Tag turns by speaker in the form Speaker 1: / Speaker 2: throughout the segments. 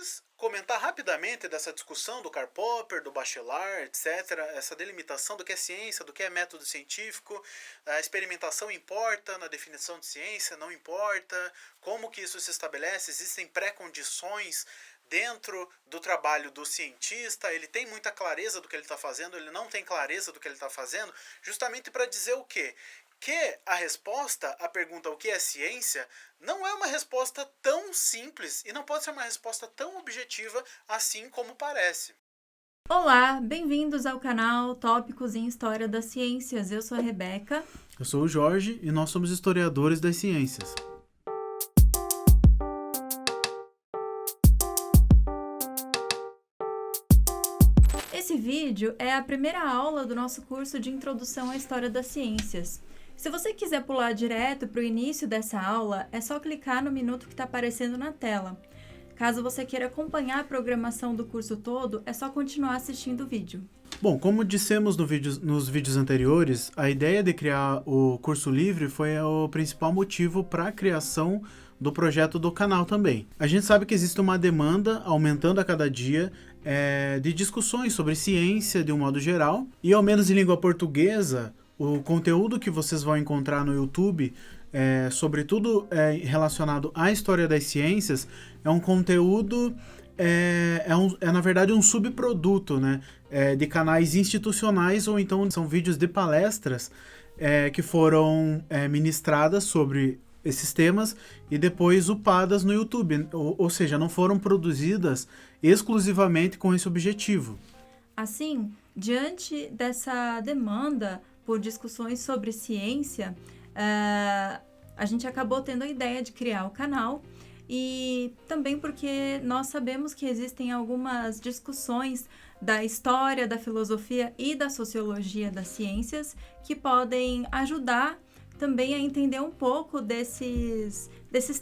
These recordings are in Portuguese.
Speaker 1: quis comentar rapidamente dessa discussão do Karl Popper, do Bachelard, etc., essa delimitação do que é ciência, do que é método científico, a experimentação importa na definição de ciência, não importa, como que isso se estabelece, existem pré-condições dentro do trabalho do cientista, ele tem muita clareza do que ele está fazendo, ele não tem clareza do que ele está fazendo, justamente para dizer o quê? Que a resposta à pergunta o que é ciência não é uma resposta tão simples e não pode ser uma resposta tão objetiva assim como parece.
Speaker 2: Olá, bem-vindos ao canal Tópicos em História das Ciências. Eu sou a Rebeca.
Speaker 1: Eu sou o Jorge e nós somos historiadores das ciências.
Speaker 2: Esse vídeo é a primeira aula do nosso curso de Introdução à História das Ciências. Se você quiser pular direto para o início dessa aula, é só clicar no minuto que está aparecendo na tela. Caso você queira acompanhar a programação do curso todo, é só continuar assistindo o vídeo.
Speaker 1: Bom, como dissemos nos vídeos anteriores, a ideia de criar o curso livre foi o principal motivo para a criação do projeto do canal também. A gente sabe que existe uma demanda aumentando a cada dia de discussões sobre ciência de um modo geral, e ao menos em língua portuguesa, o conteúdo que vocês vão encontrar no YouTube, sobretudo relacionado à história das ciências, é um conteúdo, na verdade um subproduto, né, de canais institucionais, ou então são vídeos de palestras que foram ministradas sobre esses temas e depois upadas no YouTube, ou seja, não foram produzidas exclusivamente com esse objetivo.
Speaker 2: Assim, diante dessa demanda por discussões sobre ciência, a gente acabou tendo a ideia de criar o canal, e também porque nós sabemos que existem algumas discussões da história, da filosofia e da sociologia das ciências que podem ajudar também a entender um pouco desses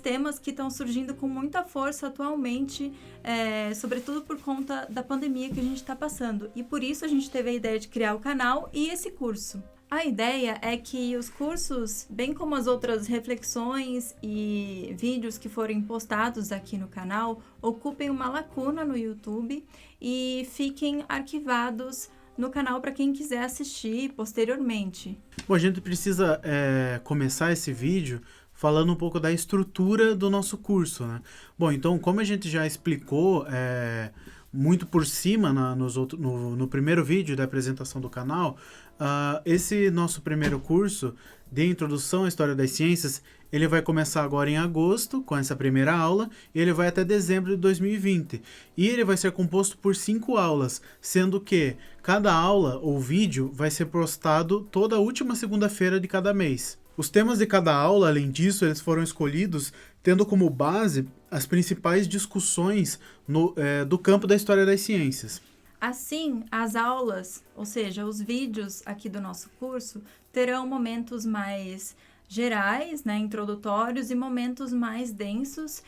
Speaker 2: temas que estão surgindo com muita força atualmente, sobretudo por conta da pandemia que a gente está passando. E por isso a gente teve a ideia de criar o canal e esse curso. A ideia é que os cursos, bem como as outras reflexões e vídeos que forem postados aqui no canal, ocupem uma lacuna no YouTube e fiquem arquivados no canal para quem quiser assistir posteriormente.
Speaker 1: Bom, a gente precisa começar esse vídeo falando um pouco da estrutura do nosso curso, né? Bom, então, como a gente já explicou muito por cima no primeiro vídeo da apresentação do canal, esse nosso primeiro curso de Introdução à História das Ciências, ele vai começar agora em agosto, com essa primeira aula, e ele vai até dezembro de 2020. E ele vai ser composto por 5 aulas, sendo que cada aula ou vídeo vai ser postado toda a última segunda-feira de cada mês. Os temas de cada aula, além disso, eles foram escolhidos tendo como base as principais discussões do campo da história das ciências.
Speaker 2: Assim, as aulas, ou seja, os vídeos aqui do nosso curso, terão momentos mais gerais, né, introdutórios, e momentos mais densos,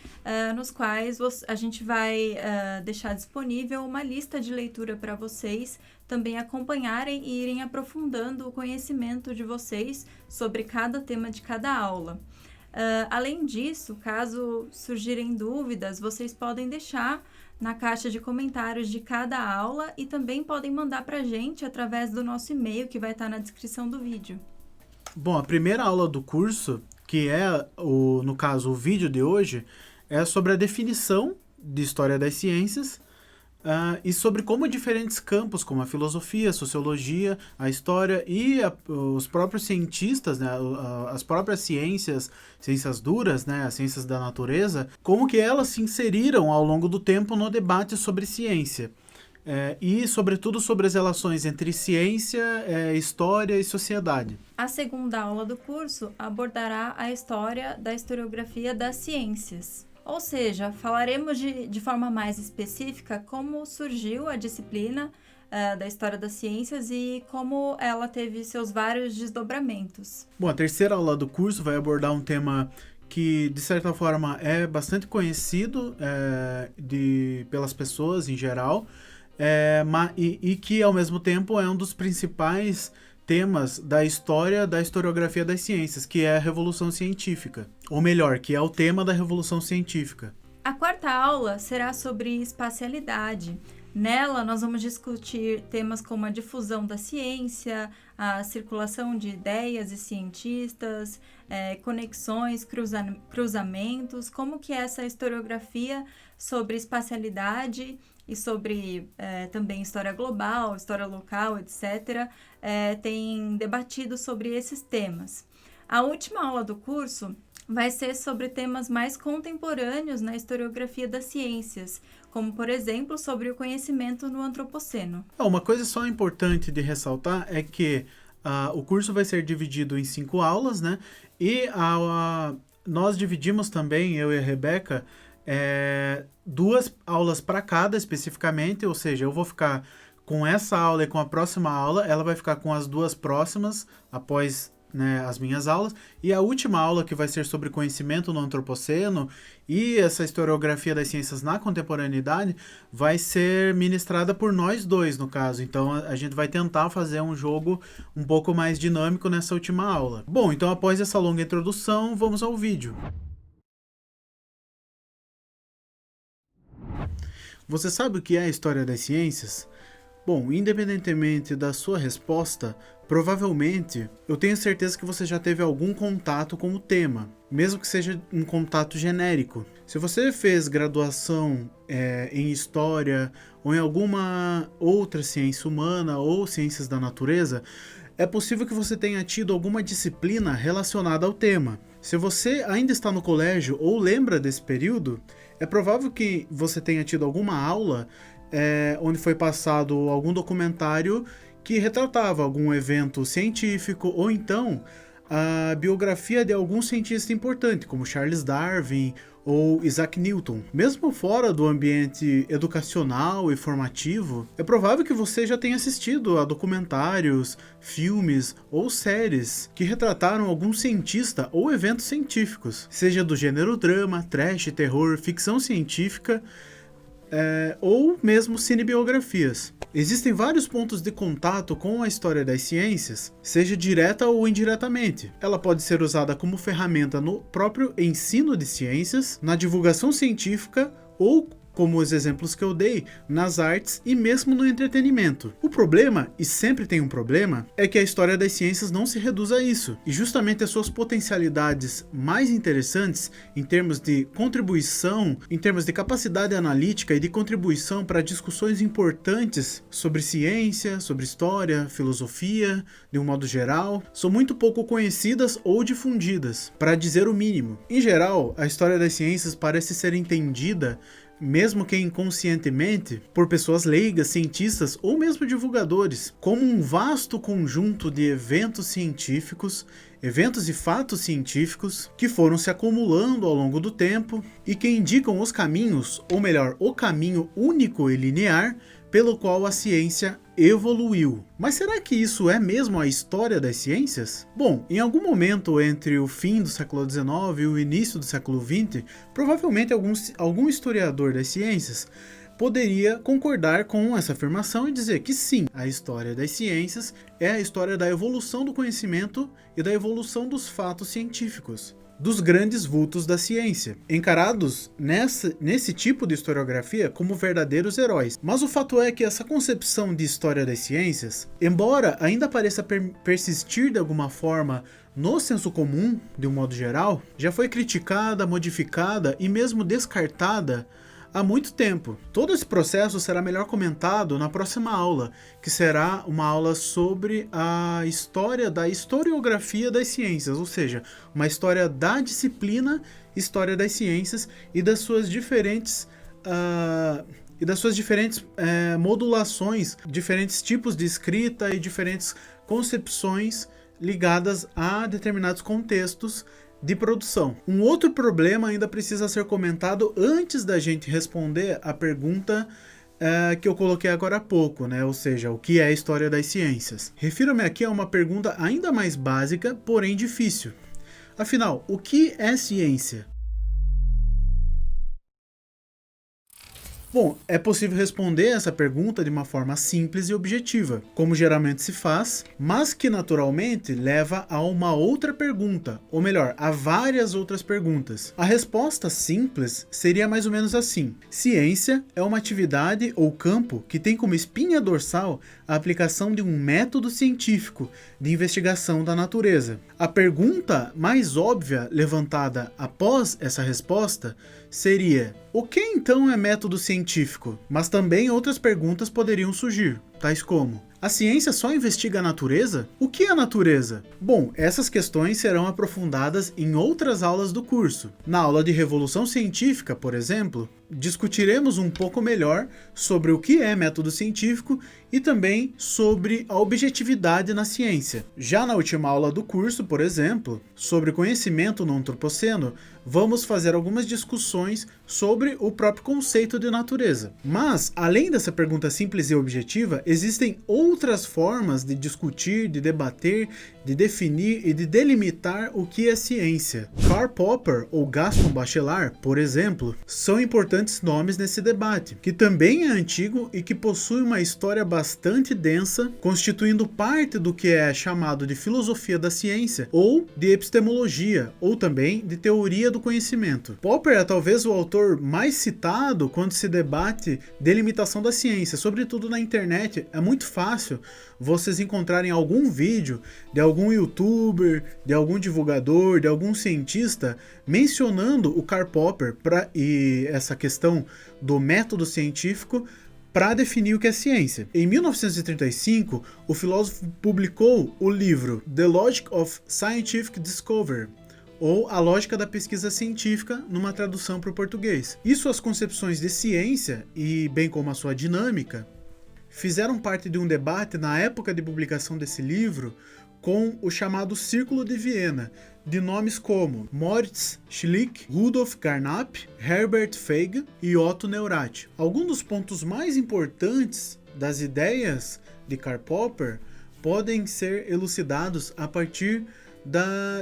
Speaker 2: nos quais a gente vai deixar disponível uma lista de leitura para vocês também acompanharem e irem aprofundando o conhecimento de vocês sobre cada tema de cada aula. Além disso, caso surgirem dúvidas, vocês podem deixar na caixa de comentários de cada aula e também podem mandar para a gente através do nosso e-mail que vai estar na descrição do vídeo.
Speaker 1: Bom, a primeira aula do curso, que é, no caso, o vídeo de hoje, é sobre a definição de história das ciências e sobre como diferentes campos, como a filosofia, a sociologia, a história e os próprios cientistas, né, as próprias ciências duras, né, as ciências da natureza, como que elas se inseriram ao longo do tempo no debate sobre ciência. E, sobretudo, sobre as relações entre ciência, história e sociedade.
Speaker 2: A segunda aula do curso abordará a história da historiografia das ciências. Ou seja, falaremos de forma mais específica como surgiu a disciplina da história das ciências e como ela teve seus vários desdobramentos.
Speaker 1: Bom, a terceira aula do curso vai abordar um tema que, de certa forma, é bastante conhecido pelas pessoas em geral, e que, ao mesmo tempo, é um dos principais temas da história da historiografia das ciências, que é a Revolução Científica. Ou melhor, que é o tema da Revolução Científica.
Speaker 2: A quarta aula será sobre espacialidade. Nela, nós vamos discutir temas como a difusão da ciência, a circulação de ideias e cientistas, conexões, cruzamentos, como que essa historiografia sobre espacialidade e sobre também história global, história local, etc., tem debatido sobre esses temas. A última aula do curso vai ser sobre temas mais contemporâneos na historiografia das ciências, como, por exemplo, sobre o conhecimento no antropoceno.
Speaker 1: Uma coisa só importante de ressaltar é que o curso vai ser dividido em 5 aulas, né? E nós dividimos também, eu e a Rebeca, 2 aulas para cada especificamente, ou seja, eu vou ficar com essa aula e com a próxima aula, ela vai ficar com as 2 próximas após, né, as minhas aulas, e a última aula, que vai ser sobre conhecimento no antropoceno e essa historiografia das ciências na contemporaneidade, vai ser ministrada por nós 2, no caso. Então a gente vai tentar fazer um jogo um pouco mais dinâmico nessa última aula. Bom, então após essa longa introdução, vamos ao vídeo. Você sabe o que é a história das ciências? Bom, independentemente da sua resposta, provavelmente eu tenho certeza que você já teve algum contato com o tema, mesmo que seja um contato genérico. Se você fez graduação em História ou em alguma outra ciência humana ou ciências da natureza, é possível que você tenha tido alguma disciplina relacionada ao tema. Se você ainda está no colégio ou lembra desse período, é provável que você tenha tido alguma aula onde foi passado algum documentário que retratava algum evento científico ou então a biografia de algum cientista importante, como Charles Darwin ou Isaac Newton. Mesmo fora do ambiente educacional e formativo, é provável que você já tenha assistido a documentários, filmes ou séries que retrataram algum cientista ou eventos científicos, seja do gênero drama, trash, terror, ficção científica, ou mesmo cinebiografias. Existem vários pontos de contato com a história das ciências, seja direta ou indiretamente. Ela pode ser usada como ferramenta no próprio ensino de ciências, na divulgação científica ou, como os exemplos que eu dei, nas artes e mesmo no entretenimento. O problema, e sempre tem um problema, é que a história das ciências não se reduz a isso, e justamente as suas potencialidades mais interessantes em termos de contribuição, em termos de capacidade analítica e de contribuição para discussões importantes sobre ciência, sobre história, filosofia, de um modo geral, são muito pouco conhecidas ou difundidas, para dizer o mínimo. Em geral, a história das ciências parece ser entendida, mesmo que inconscientemente, por pessoas leigas, cientistas ou mesmo divulgadores, como um vasto conjunto de eventos científicos, eventos e fatos científicos que foram se acumulando ao longo do tempo e que indicam os caminhos, ou melhor, o caminho único e linear pelo qual a ciência evoluiu. Mas será que isso é mesmo a história das ciências? Bom, em algum momento entre o fim do século XIX e o início do século XX, provavelmente algum historiador das ciências poderia concordar com essa afirmação e dizer que sim, a história das ciências é a história da evolução do conhecimento e da evolução dos fatos científicos, dos grandes vultos da ciência, encarados nesse tipo de historiografia como verdadeiros heróis. Mas o fato é que essa concepção de história das ciências, embora ainda pareça persistir de alguma forma no senso comum, de um modo geral, já foi criticada, modificada e mesmo descartada há muito tempo. Todo esse processo será melhor comentado na próxima aula, que será uma aula sobre a história da historiografia das ciências, ou seja, uma história da disciplina História das Ciências e das suas diferentes modulações, diferentes tipos de escrita e diferentes concepções ligadas a determinados contextos de produção. Um outro problema ainda precisa ser comentado antes da gente responder a pergunta que eu coloquei agora há pouco, né? Ou seja, o que é a história das ciências? Refiro-me aqui a uma pergunta ainda mais básica, porém difícil. Afinal, o que é ciência? Bom, é possível responder essa pergunta de uma forma simples e objetiva, como geralmente se faz, mas que naturalmente leva a uma outra pergunta, ou melhor, a várias outras perguntas. A resposta simples seria mais ou menos assim: ciência é uma atividade ou campo que tem como espinha dorsal a aplicação de um método científico de investigação da natureza. A pergunta mais óbvia levantada após essa resposta seria: o que então é método científico? Mas também outras perguntas poderiam surgir, tais como: a ciência só investiga a natureza? O que é a natureza? Bom, essas questões serão aprofundadas em outras aulas do curso. Na aula de Revolução Científica, por exemplo, discutiremos um pouco melhor sobre o que é método científico e também sobre a objetividade na ciência. Já na última aula do curso, por exemplo, sobre conhecimento no antropoceno, vamos fazer algumas discussões sobre o próprio conceito de natureza. Mas, além dessa pergunta simples e objetiva, existem outras formas de discutir, de debater, de definir e de delimitar o que é ciência. Karl Popper ou Gaston Bachelard, por exemplo, são importantes nomes nesse debate, que também é antigo e que possui uma história bastante densa, constituindo parte do que é chamado de filosofia da ciência, ou de epistemologia, ou também de teoria do conhecimento. Popper é talvez o autor mais citado quando se debate delimitação da ciência, sobretudo na internet. É muito fácil vocês encontrarem algum vídeo de algum youtuber, de algum divulgador, de algum cientista mencionando o Karl Popper e essa questão do método científico para definir o que é ciência. Em 1935, o filósofo publicou o livro The Logic of Scientific Discovery, ou A Lógica da Pesquisa Científica, numa tradução para o português. E suas concepções de ciência, e bem como a sua dinâmica, fizeram parte de um debate na época de publicação desse livro com o chamado Círculo de Viena, de nomes como Moritz Schlick, Rudolf Carnap, Herbert Feige e Otto Neurath. Alguns dos pontos mais importantes das ideias de Karl Popper podem ser elucidados a partir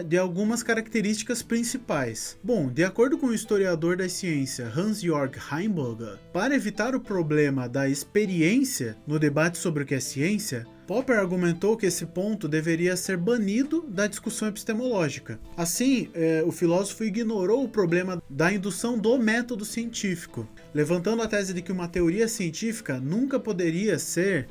Speaker 1: de algumas características principais. Bom, de acordo com o historiador da ciência Hans-Jörg Heimburger, para evitar o problema da experiência no debate sobre o que é ciência, Popper argumentou que esse ponto deveria ser banido da discussão epistemológica. Assim, o filósofo ignorou o problema da indução do método científico, levantando a tese de que uma teoria científica nunca poderia ser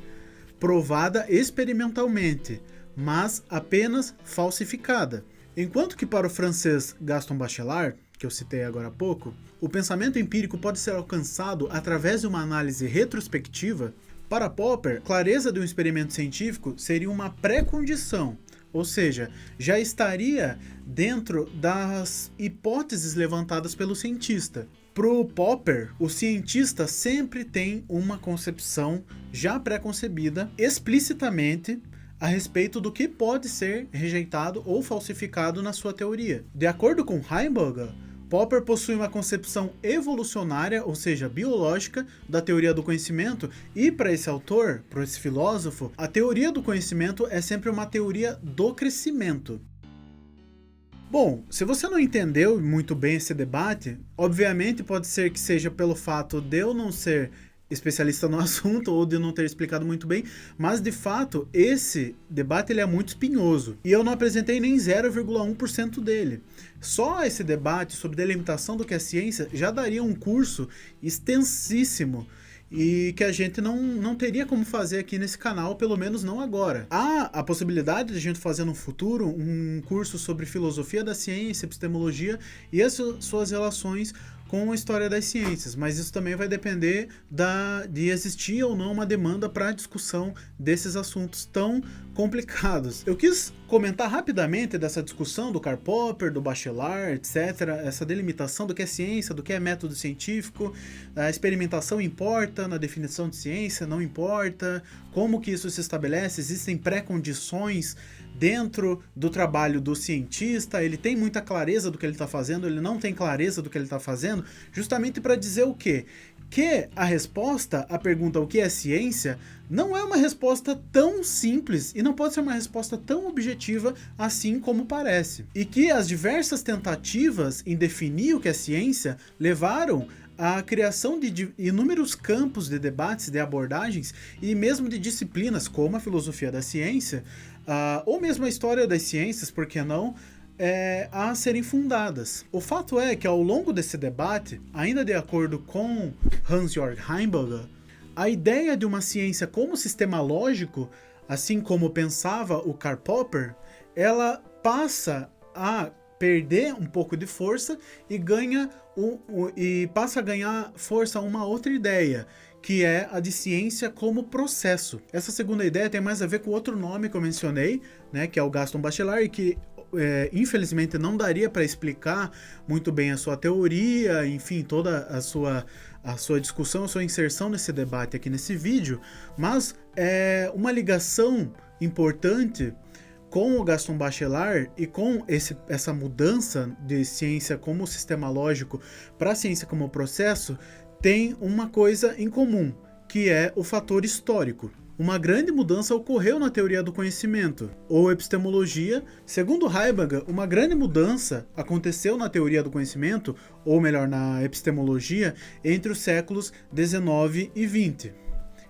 Speaker 1: provada experimentalmente, mas apenas falsificada. Enquanto que para o francês Gaston Bachelard, que eu citei agora há pouco, o pensamento empírico pode ser alcançado através de uma análise retrospectiva, para Popper, clareza de um experimento científico seria uma pré-condição, ou seja, já estaria dentro das hipóteses levantadas pelo cientista. Para o Popper, o cientista sempre tem uma concepção já pré-concebida, explicitamente, a respeito do que pode ser rejeitado ou falsificado na sua teoria. De acordo com Heimburger, Popper possui uma concepção evolucionária, ou seja, biológica, da teoria do conhecimento, e para esse autor, para esse filósofo, a teoria do conhecimento é sempre uma teoria do crescimento. Bom, se você não entendeu muito bem esse debate, obviamente pode ser que seja pelo fato de eu não ser especialista no assunto ou de não ter explicado muito bem, mas de fato esse debate ele é muito espinhoso e eu não apresentei nem 0,1% dele. Só esse debate sobre delimitação do que é ciência já daria um curso extensíssimo e que a gente não teria como fazer aqui nesse canal, pelo menos não agora. Há a possibilidade de a gente fazer no futuro um curso sobre filosofia da ciência, epistemologia e as suas relações com a história das ciências, mas isso também vai depender de existir ou não uma demanda para a discussão desses assuntos tão complicados. Eu quis comentar rapidamente dessa discussão do Karl Popper, do Bachelard, etc., essa delimitação do que é ciência, do que é método científico, a experimentação importa na definição de ciência, não importa, como que isso se estabelece, existem pré-condições dentro do trabalho do cientista, ele tem muita clareza do que ele está fazendo, ele não tem clareza do que ele está fazendo, justamente para dizer o quê? Que a resposta à pergunta o que é ciência não é uma resposta tão simples e não pode ser uma resposta tão objetiva assim como parece. E que as diversas tentativas em definir o que é ciência levaram a criação de inúmeros campos de debates, de abordagens e mesmo de disciplinas como a filosofia da ciência, ou mesmo a história das ciências, por que não, a serem fundadas. O fato é que ao longo desse debate, ainda de acordo com Hans-Georg Heimböger, a ideia de uma ciência como sistema lógico, assim como pensava o Karl Popper, ela passa a perder um pouco de força e passa a ganhar força uma outra ideia, que é a de ciência como processo. Essa segunda ideia tem mais a ver com outro nome que eu mencionei, né, que é o Gaston Bachelard, e que infelizmente não daria para explicar muito bem a sua teoria, enfim, toda a sua discussão, a sua inserção nesse debate aqui nesse vídeo, mas é uma ligação importante com o Gaston Bachelard e com essa mudança de ciência como sistema lógico para a ciência como processo, tem uma coisa em comum, que é o fator histórico. Uma grande mudança ocorreu na teoria do conhecimento, ou epistemologia. Segundo Heimböger, uma grande mudança aconteceu na teoria do conhecimento, ou melhor, na epistemologia, entre os séculos 19 e 20.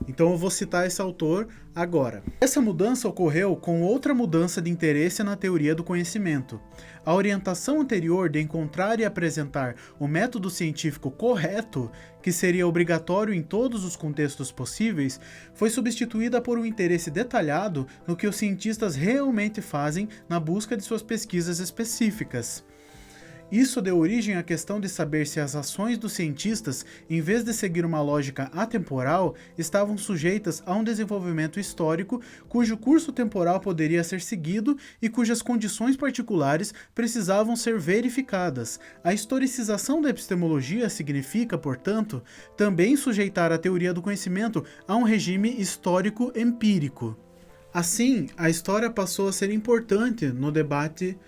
Speaker 1: Então eu vou citar esse autor agora. Essa mudança ocorreu com outra mudança de interesse na teoria do conhecimento. A orientação anterior de encontrar e apresentar o método científico correto, que seria obrigatório em todos os contextos possíveis, foi substituída por um interesse detalhado no que os cientistas realmente fazem na busca de suas pesquisas específicas. Isso deu origem à questão de saber se as ações dos cientistas, em vez de seguir uma lógica atemporal, estavam sujeitas a um desenvolvimento histórico cujo curso temporal poderia ser seguido e cujas condições particulares precisavam ser verificadas. A historicização da epistemologia significa, portanto, também sujeitar a teoria do conhecimento a um regime histórico empírico. Assim, a história passou a ser importante no debate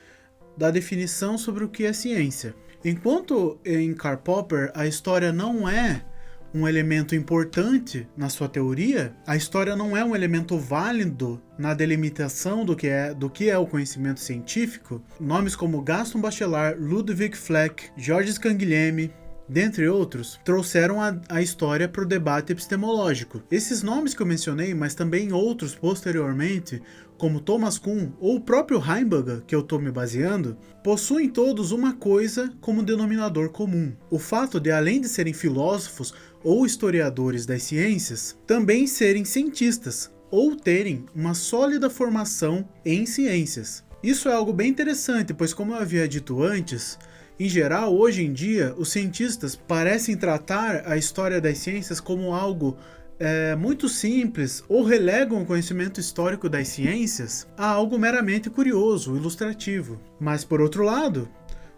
Speaker 1: da definição sobre o que é ciência. Enquanto em Karl Popper a história não é um elemento importante na sua teoria, a história não é um elemento válido na delimitação do que é o conhecimento científico, nomes como Gaston Bachelard, Ludwig Fleck, Georges Canguilhem, dentre outros, trouxeram a história para o debate epistemológico. Esses nomes que eu mencionei, mas também outros posteriormente, como Thomas Kuhn ou o próprio Heimböger, que eu estou me baseando, possuem todos uma coisa como denominador comum. O fato de, além de serem filósofos ou historiadores das ciências, também serem cientistas, ou terem uma sólida formação em ciências. Isso é algo bem interessante, pois como eu havia dito antes, em geral, hoje em dia, os cientistas parecem tratar a história das ciências como algo muito simples, ou relegam o conhecimento histórico das ciências a algo meramente curioso, ilustrativo. Mas, por outro lado,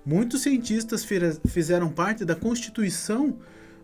Speaker 1: muitos cientistas fizeram parte da constituição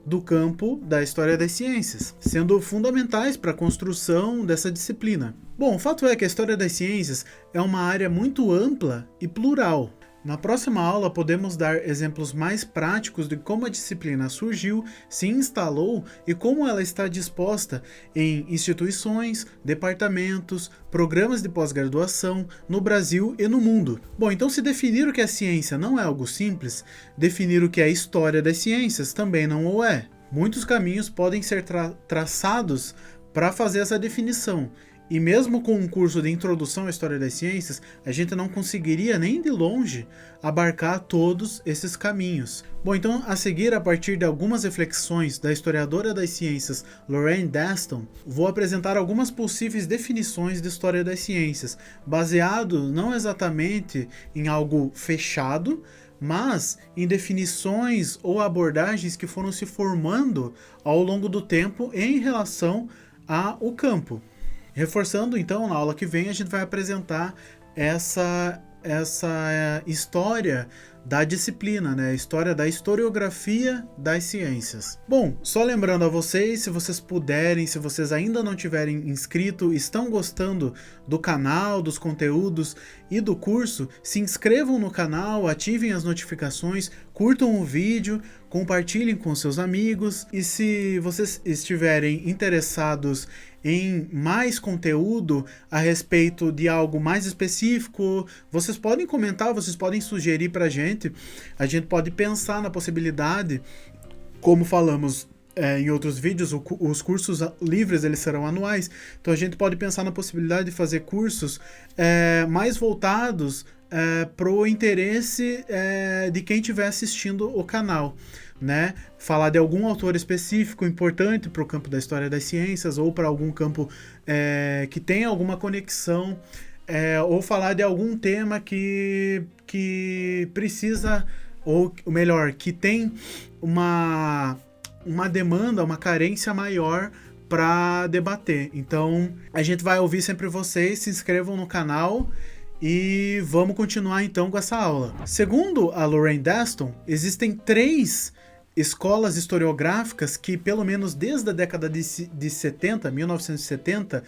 Speaker 1: do campo da história das ciências, sendo fundamentais para a construção dessa disciplina. Bom, o fato é que a história das ciências é uma área muito ampla e plural. Na próxima aula podemos dar exemplos mais práticos de como a disciplina surgiu, se instalou e como ela está disposta em instituições, departamentos, programas de pós-graduação no Brasil e no mundo. Bom, então se definir o que é ciência não é algo simples, definir o que é história das ciências também não o é. Muitos caminhos podem ser traçados para fazer essa definição. E mesmo com um curso de introdução à história das ciências, a gente não conseguiria nem de longe abarcar todos esses caminhos. Bom, então a seguir, a partir de algumas reflexões da historiadora das ciências Lorraine Daston, vou apresentar algumas possíveis definições de história das ciências, baseado não exatamente em algo fechado, mas em definições ou abordagens que foram se formando ao longo do tempo em relação ao campo. Reforçando, então, na aula que vem a gente vai apresentar essa história da disciplina, né? A história da historiografia das ciências. Bom, só lembrando a vocês, se vocês puderem, se vocês ainda não tiverem inscrito, estão gostando do canal, dos conteúdos e do curso, se inscrevam no canal, ativem as notificações, curtam o vídeo, compartilhem com seus amigos e se vocês estiverem interessados em mais conteúdo a respeito de algo mais específico, vocês podem comentar, vocês podem sugerir pra gente. A gente pode pensar na possibilidade Como falamos em outros vídeos, os cursos livres eles serão anuais, então a gente pode pensar na possibilidade de fazer cursos mais voltados para o interesse de quem estiver assistindo o canal, né? Falar de algum autor específico importante para o campo da história das ciências ou para algum campo que tenha alguma conexão, ou falar de algum tema que precisa, ou melhor, que tem uma demanda, uma carência maior para debater. Então, a gente vai ouvir sempre vocês, se inscrevam no canal e vamos continuar então com essa aula. Segundo a Lorraine Daston, existem 3 escolas historiográficas que, pelo menos desde a década de 70, 1970,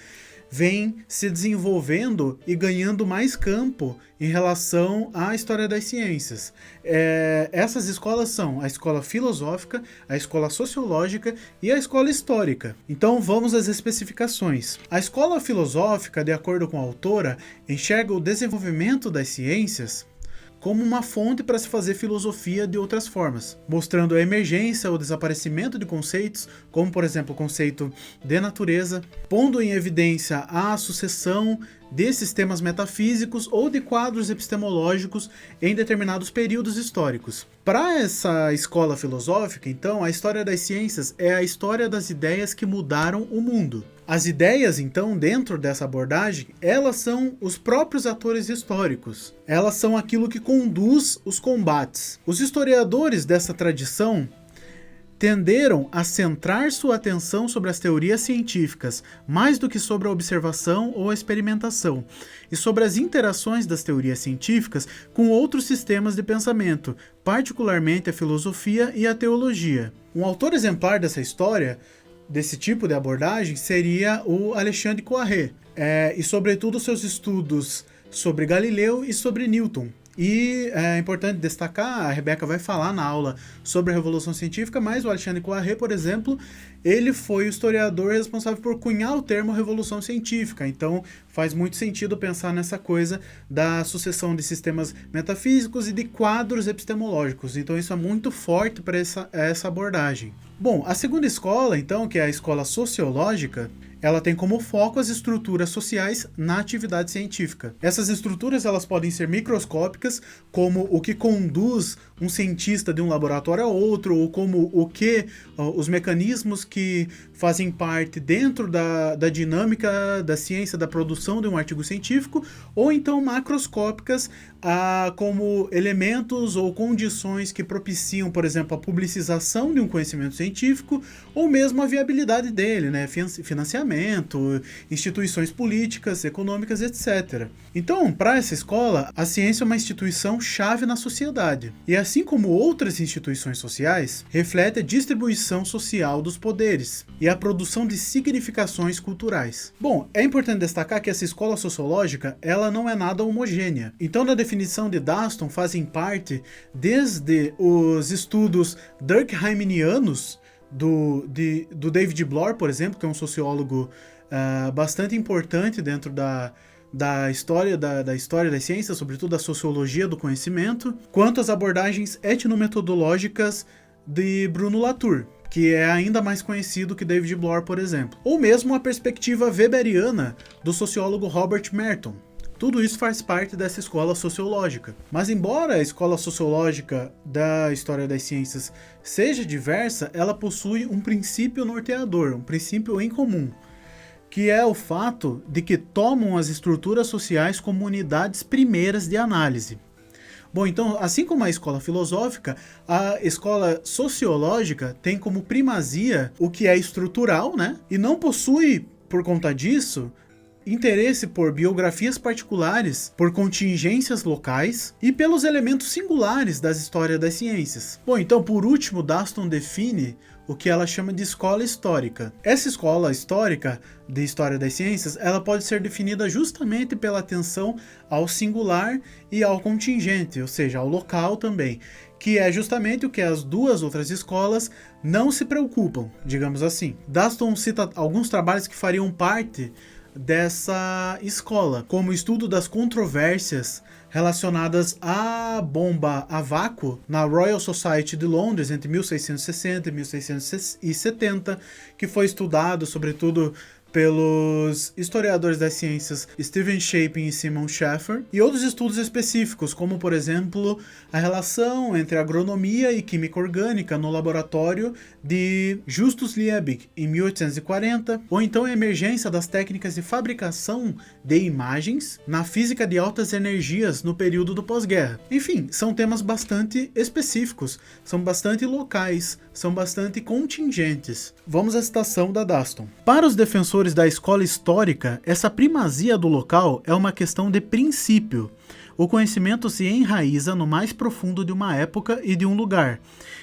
Speaker 1: vem se desenvolvendo e ganhando mais campo em relação à história das ciências. Essas escolas são a escola filosófica, a escola sociológica e a escola histórica. Então vamos às especificações. A escola filosófica, de acordo com a autora, enxerga o desenvolvimento das ciências como uma fonte para se fazer filosofia de outras formas, mostrando a emergência ou desaparecimento de conceitos, como por exemplo o conceito de natureza, pondo em evidência a sucessão de sistemas metafísicos ou de quadros epistemológicos em determinados períodos históricos. Para essa escola filosófica, então, a história das ciências é a história das ideias que mudaram o mundo. As ideias, então, dentro dessa abordagem, elas são os próprios atores históricos. Elas são aquilo que conduz os combates. Os historiadores dessa tradição tenderam a centrar sua atenção sobre as teorias científicas, mais do que sobre a observação ou a experimentação, e sobre as interações das teorias científicas com outros sistemas de pensamento, particularmente a filosofia e a teologia. Um autor exemplar dessa história, desse tipo de abordagem, seria o Alexandre Koyré, e sobretudo seus estudos sobre Galileu e sobre Newton. E é importante destacar, a Rebeca vai falar na aula sobre a Revolução Científica, mas o Alexandre Koyré, por exemplo, ele foi o historiador responsável por cunhar o termo Revolução Científica. Então faz muito sentido pensar nessa coisa da sucessão de sistemas metafísicos e de quadros epistemológicos. Então isso é muito forte para essa abordagem. Bom, a segunda escola, então, que é a escola sociológica, ela tem como foco as estruturas sociais na atividade científica. Essas estruturas elas podem ser microscópicas, como o que conduz um cientista de um laboratório a outro, ou como os mecanismos que fazem parte dentro da dinâmica da ciência, da produção de um artigo científico, ou então macroscópicas, como elementos ou condições que propiciam, por exemplo, a publicização de um conhecimento científico, ou mesmo a viabilidade dele, né? Financiamento, instituições políticas, econômicas, etc. Então, para essa escola, a ciência é uma instituição chave na sociedade. E assim como outras instituições sociais, reflete a distribuição social dos poderes e a produção de significações culturais. Bom, é importante destacar que essa escola sociológica, ela não é nada homogênea. Então, na definição de Daston, fazem parte desde os estudos durkheimianos do David Bloor, por exemplo, que é um sociólogo bastante importante dentro da história das ciências, sobretudo da sociologia do conhecimento, quanto às abordagens etnometodológicas de Bruno Latour, que é ainda mais conhecido que David Bloor, por exemplo. Ou mesmo a perspectiva weberiana do sociólogo Robert Merton. Tudo isso faz parte dessa escola sociológica. Mas embora a escola sociológica da história das ciências seja diversa, ela possui um princípio norteador, um princípio em comum, que é o fato de que tomam as estruturas sociais como unidades primeiras de análise. Bom, então, assim como a escola filosófica, a escola sociológica tem como primazia o que é estrutural, né? E não possui, por conta disso, interesse por biografias particulares, por contingências locais e pelos elementos singulares das histórias das ciências. Bom, então, por último, Daston define o que ela chama de escola histórica. Essa escola histórica de história das ciências, ela pode ser definida justamente pela atenção ao singular e ao contingente, ou seja, ao local também, que é justamente o que as duas outras escolas não se preocupam, digamos assim. Daston cita alguns trabalhos que fariam parte dessa escola, como o estudo das controvérsias relacionadas à bomba a vácuo na Royal Society de Londres entre 1660 e 1670, que foi estudado sobretudo pelos historiadores das ciências Stephen Shapin e Simon Schaffer, e outros estudos específicos, como por exemplo a relação entre agronomia e química orgânica no laboratório de Justus Liebig em 1840, ou então a emergência das técnicas de fabricação de imagens na física de altas energias no período do pós-guerra. Enfim, são temas bastante específicos, são bastante locais, são bastante contingentes. Vamos à citação da Daston. Para os defensores da escola histórica, essa primazia do local é uma questão de princípio. O conhecimento se enraiza no mais profundo de uma época e de um lugar.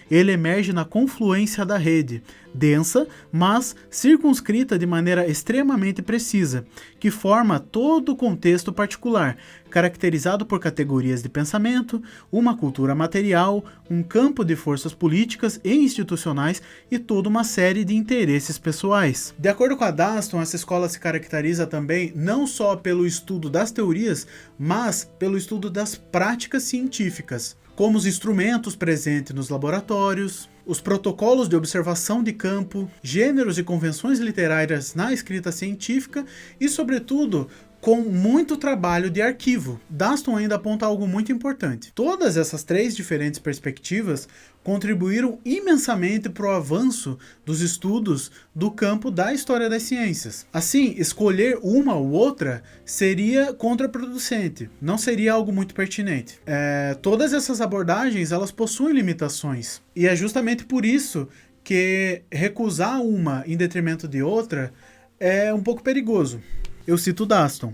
Speaker 1: Ele emerge na confluência da rede, densa, mas circunscrita de maneira extremamente precisa, que forma todo o contexto particular, caracterizado por categorias de pensamento, uma cultura material, um campo de forças políticas e institucionais e toda uma série de interesses pessoais. De acordo com a Daston, essa escola se caracteriza também não só pelo estudo das teorias, mas pelo estudo das práticas científicas, como os instrumentos presentes nos laboratórios, os protocolos de observação de campo, gêneros e convenções literárias na escrita científica e, sobretudo, com muito trabalho de arquivo. Daston ainda aponta algo muito importante. Todas essas três diferentes perspectivas contribuíram imensamente para o avanço dos estudos do campo da história das ciências. Assim, escolher uma ou outra seria contraproducente, não seria algo muito pertinente. Todas essas abordagens, elas possuem limitações, e é justamente por isso que recusar uma em detrimento de outra é um pouco perigoso. Eu cito Daston.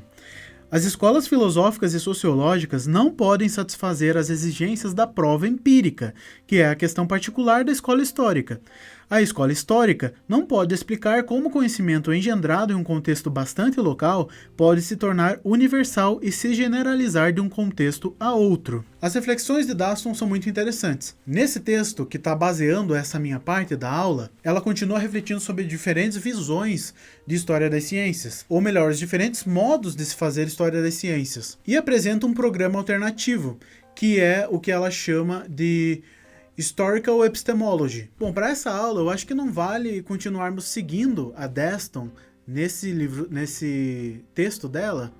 Speaker 1: As escolas filosóficas e sociológicas não podem satisfazer as exigências da prova empírica, que é a questão particular da escola histórica. A escola histórica não pode explicar como o conhecimento engendrado em um contexto bastante local pode se tornar universal e se generalizar de um contexto a outro. As reflexões de Daston são muito interessantes. Nesse texto, que está baseando essa minha parte da aula, ela continua refletindo sobre diferentes visões de história das ciências, ou melhor, os diferentes modos de se fazer história das ciências, e apresenta um programa alternativo, que é o que ela chama de Historical Epistemology. Bom, para essa aula eu acho que não vale continuarmos seguindo a Daston nesse texto dela,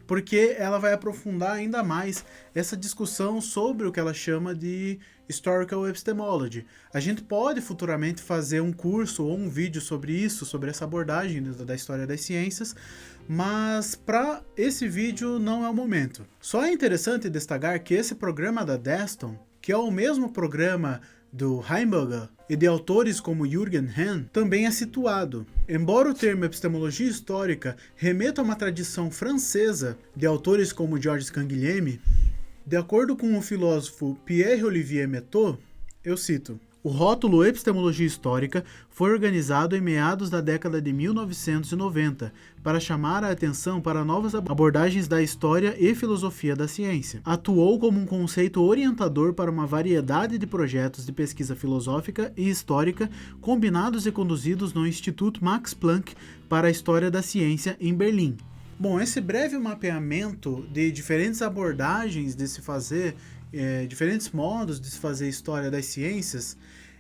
Speaker 1: porque ela vai aprofundar ainda mais essa discussão sobre o que ela chama de Historical Epistemology. A gente pode futuramente fazer um curso ou um vídeo sobre isso, sobre essa abordagem da história das ciências, mas para esse vídeo não é o momento. Só é interessante destacar que esse programa da Daston, que é o mesmo programa do Heimberger e de autores como Jürgen Hahn, também é situado. Embora o termo epistemologia histórica remeta a uma tradição francesa de autores como Georges Canguilhem, de acordo com o filósofo Pierre-Olivier Métaux, eu cito: o rótulo epistemologia histórica foi organizado em meados da década de 1990 para chamar a atenção para novas abordagens da história e filosofia da ciência. Atuou como um conceito orientador para uma variedade de projetos de pesquisa filosófica e histórica combinados e conduzidos no Instituto Max Planck para a História da Ciência em Berlim. Bom, esse breve mapeamento de diferentes abordagens de se fazer diferentes modos de se fazer história das ciências,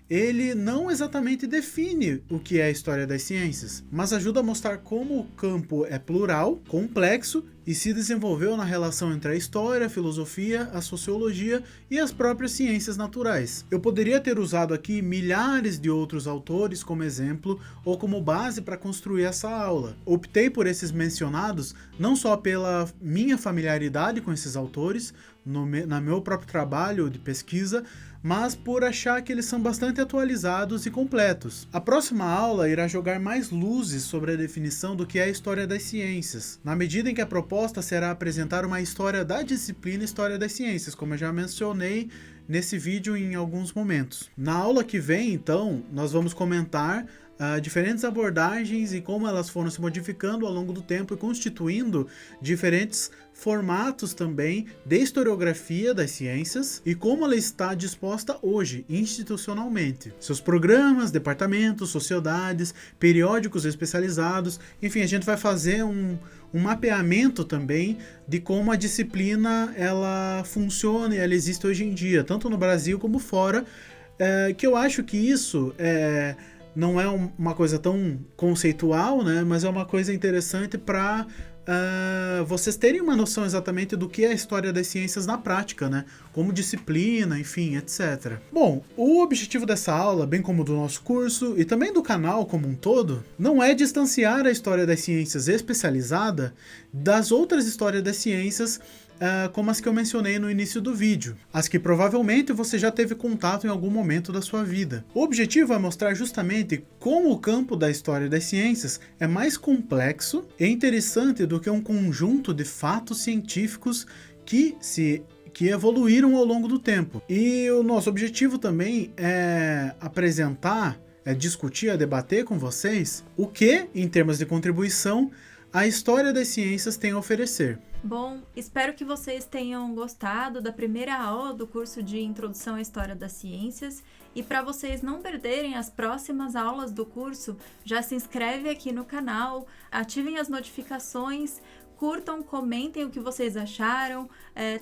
Speaker 1: ele não exatamente define o que é a história das ciências, mas ajuda a mostrar como o campo é plural, complexo e se desenvolveu na relação entre a história, a filosofia, a sociologia e as próprias ciências naturais. Eu poderia ter usado aqui milhares de outros autores como exemplo ou como base para construir essa aula. Optei por esses mencionados não só pela minha familiaridade com esses autores, no meu próprio trabalho de pesquisa, mas por achar que eles são bastante atualizados e completos. A próxima aula irá jogar mais luzes sobre a definição do que é a história das ciências, na medida em que a proposta será apresentar uma história da disciplina História das Ciências, como eu já mencionei nesse vídeo em alguns momentos. Na aula que vem, então, nós vamos comentar diferentes abordagens e como elas foram se modificando ao longo do tempo e constituindo diferentes formatos também de historiografia das ciências e como ela está disposta hoje, institucionalmente. Seus programas, departamentos, sociedades, periódicos especializados, enfim, a gente vai fazer um mapeamento também de como a disciplina ela funciona e ela existe hoje em dia, tanto no Brasil como fora, que eu acho que isso não é uma coisa tão conceitual, né, mas é uma coisa interessante para vocês terem uma noção exatamente do que é a história das ciências na prática, né? Como disciplina, enfim, etc. Bom, o objetivo dessa aula, bem como do nosso curso e também do canal como um todo, não é distanciar a história das ciências especializada das outras histórias das ciências como as que eu mencionei no início do vídeo, as que provavelmente você já teve contato em algum momento da sua vida. O objetivo é mostrar justamente como o campo da história das ciências é mais complexo e interessante do que um conjunto de fatos científicos que evoluíram ao longo do tempo. E o nosso objetivo também é apresentar, discutir, debater com vocês o que, em termos de contribuição, a história das ciências tem a oferecer.
Speaker 2: Bom, espero que vocês tenham gostado da primeira aula do curso de Introdução à História das Ciências. E para vocês não perderem as próximas aulas do curso, já se inscreve aqui no canal, ativem as notificações, curtam, comentem o que vocês acharam,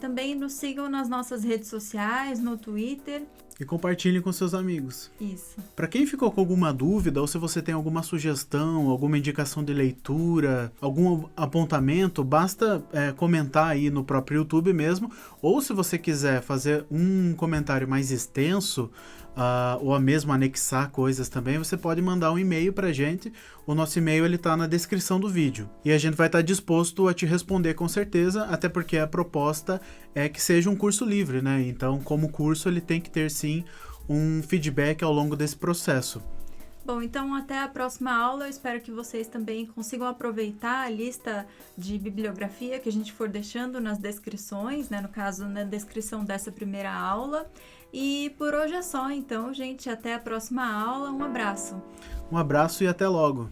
Speaker 2: também nos sigam nas nossas redes sociais, no Twitter.
Speaker 1: E compartilhem com seus amigos.
Speaker 2: Isso.
Speaker 1: Para quem ficou com alguma dúvida, ou se você tem alguma sugestão, alguma indicação de leitura, algum apontamento, basta comentar aí no próprio YouTube mesmo, ou se você quiser fazer um comentário mais extenso, ou mesmo anexar coisas também, você pode mandar um e-mail pra gente. O nosso e-mail ele tá na descrição do vídeo. E a gente vai estar disposto a te responder com certeza, até porque a proposta é que seja um curso livre, né? Então, como curso, ele tem que ter sim um feedback ao longo desse processo.
Speaker 2: Bom, então até a próxima aula. Eu espero que vocês também consigam aproveitar a lista de bibliografia que a gente for deixando nas descrições, né? No caso, na descrição dessa primeira aula. E por hoje é só, então, gente. Até a próxima aula. Um abraço.
Speaker 1: Um abraço e até logo.